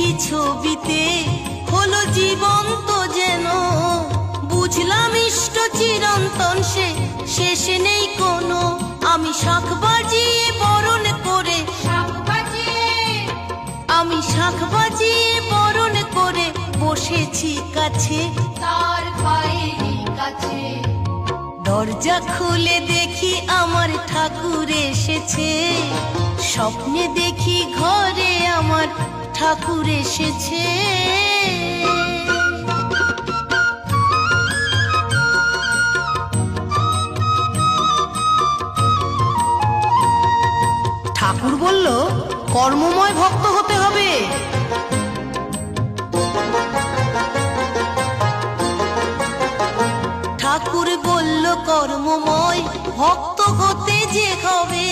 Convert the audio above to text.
দেখি ছবিতে হলো জীবন্ত যেন, বুঝলাম ইষ্ট চিরন্তন সে, শেষে নেই কোনো। আমি শাঁখ বাজিয়ে বরণ করে, আমি শাঁখ বাজিয়ে বরণ করে বসেছি কাছে তার পায়েরই কাছে। দরজা খুলে দেখি আমার ঠাকুর এসেছে, স্বপ্নে দেখি ঘরে আমার ঠাকুর এসেছে। ঠাকুর বলল, কর্মময় ভক্ত হতে হবে। ঠাকুর বলল, কর্মময় ভক্ত হতে যে হবে